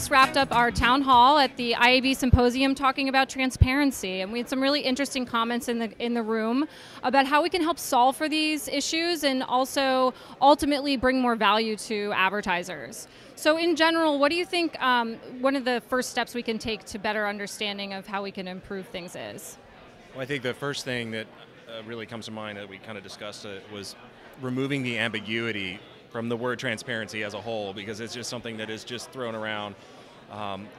just wrapped up our town hall at the IAB Symposium talking about transparency, and we had some really interesting comments in the room about how we can help solve for these issues and also ultimately bring more value to advertisers. So in general, what do you think one of the first steps we can take to better understanding of how we can improve things is? Well, I think the first thing that really comes to mind that we kind of discussed was removing the ambiguity from the word transparency as a whole, because it's just something that is just thrown around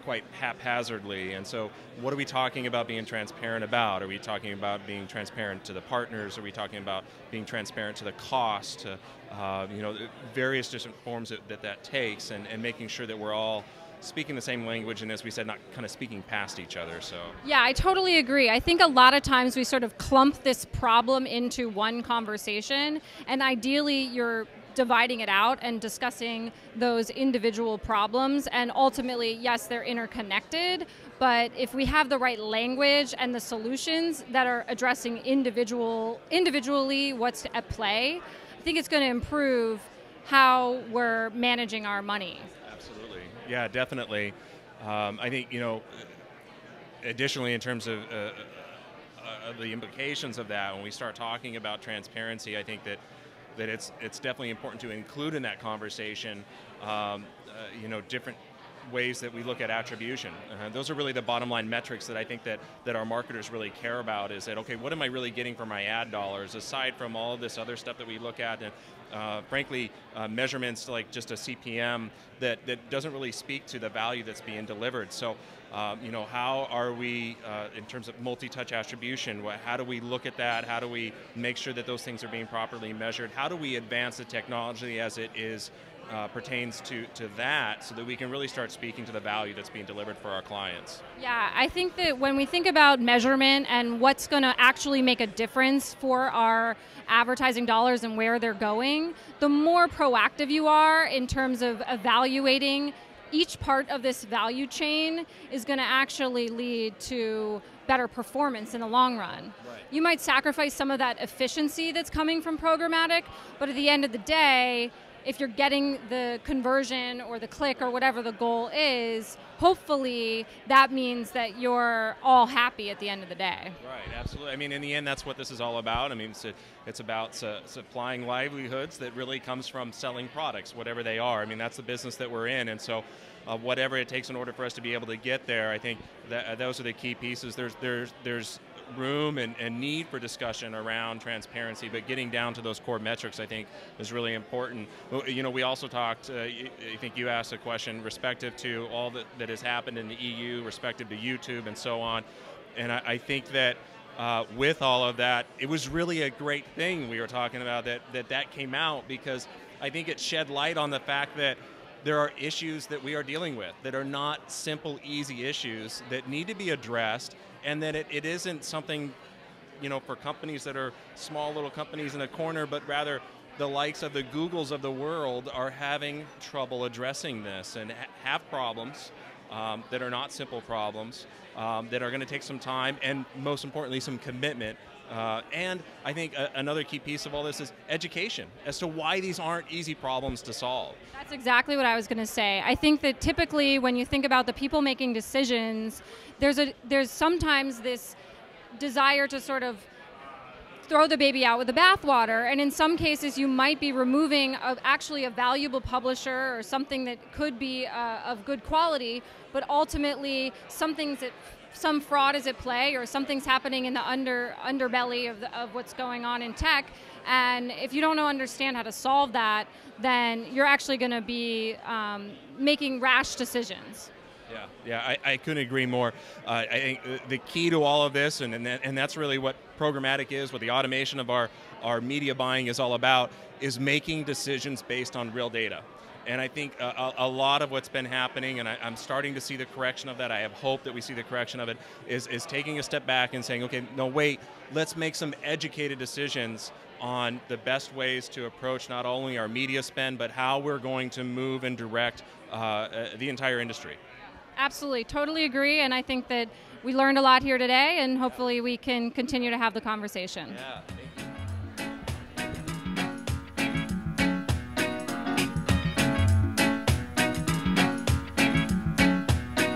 quite haphazardly. And so what are we talking about being transparent about? Are we talking about being transparent to the partners? Are we talking about being transparent to the cost, to various different forms that takes, and making sure that we're all speaking the same language, and as we said, not kind of speaking past each other. So yeah, I totally agree. I think a lot of times we sort of clump this problem into one conversation, and ideally you're dividing it out and discussing those individual problems, and ultimately, yes, they're interconnected, but if we have the right language and the solutions that are addressing individually what's at play, I think it's going to improve how we're managing our money. Absolutely. Yeah, definitely. I think, additionally, in terms of the implications of that, when we start talking about transparency, I think that it's definitely important to include in that conversation, different ways that we look at attribution. Those are really the bottom line metrics that I think that our marketers really care about, is that, okay, what am I really getting for my ad dollars, aside from all of this other stuff that we look at, and frankly, measurements like just a CPM that doesn't really speak to the value that's being delivered. So, how are we, in terms of multi-touch attribution, how do we look at that? How do we make sure that those things are being properly measured? How do we advance the technology as it is pertains to that, so that we can really start speaking to the value that's being delivered for our clients? Yeah, I think that when we think about measurement and what's going to actually make a difference for our advertising dollars and where they're going, the more proactive you are in terms of evaluating each part of this value chain is going to actually lead to better performance in the long run. Right. You might sacrifice some of that efficiency that's coming from programmatic, but at the end of the day, if you're getting the conversion or the click or whatever the goal is, hopefully that means that you're all happy at the end of the day. Right, absolutely. I mean, in the end, that's what this is all about. I mean, it's about supplying livelihoods that really comes from selling products, whatever they are. I mean, that's the business that we're in, and so whatever it takes in order for us to be able to get there, I think that those are the key pieces. There's room and need for discussion around transparency, but getting down to those core metrics, I think, is really important. We also talked, I think you asked a question respective to all that has happened in the EU, respective to YouTube and so on, and I think that with all of that, it was really a great thing we were talking about that came out, because I think it shed light on the fact that there are issues that we are dealing with that are not simple, easy issues that need to be addressed, and that it isn't something, for companies that are small little companies in a corner, but rather the likes of the Googles of the world are having trouble addressing this and have problems that are not simple problems, that are going to take some time and, most importantly, some commitment. And I think another key piece of all this is education as to why these aren't easy problems to solve. That's exactly what I was going to say. I think that typically when you think about the people making decisions, there's sometimes this desire to sort of throw the baby out with the bathwater, and in some cases you might be removing actually a valuable publisher or something that could be of good quality, but ultimately some fraud is at play, or something's happening in the underbelly of what's going on in tech, and if you don't understand how to solve that, then you're actually going to be making rash decisions. Yeah, I couldn't agree more. I think the key to all of this, and that's really what programmatic is, what the automation of our media buying is all about, is making decisions based on real data. And I think a lot of what's been happening, and I'm starting to see the correction of that, I have hope that we see the correction of it, is taking a step back and saying, okay, no, wait, let's make some educated decisions on the best ways to approach not only our media spend, but how we're going to move and direct the entire industry. Absolutely, totally agree, and I think that we learned a lot here today, and hopefully we can continue to have the conversation. Yeah.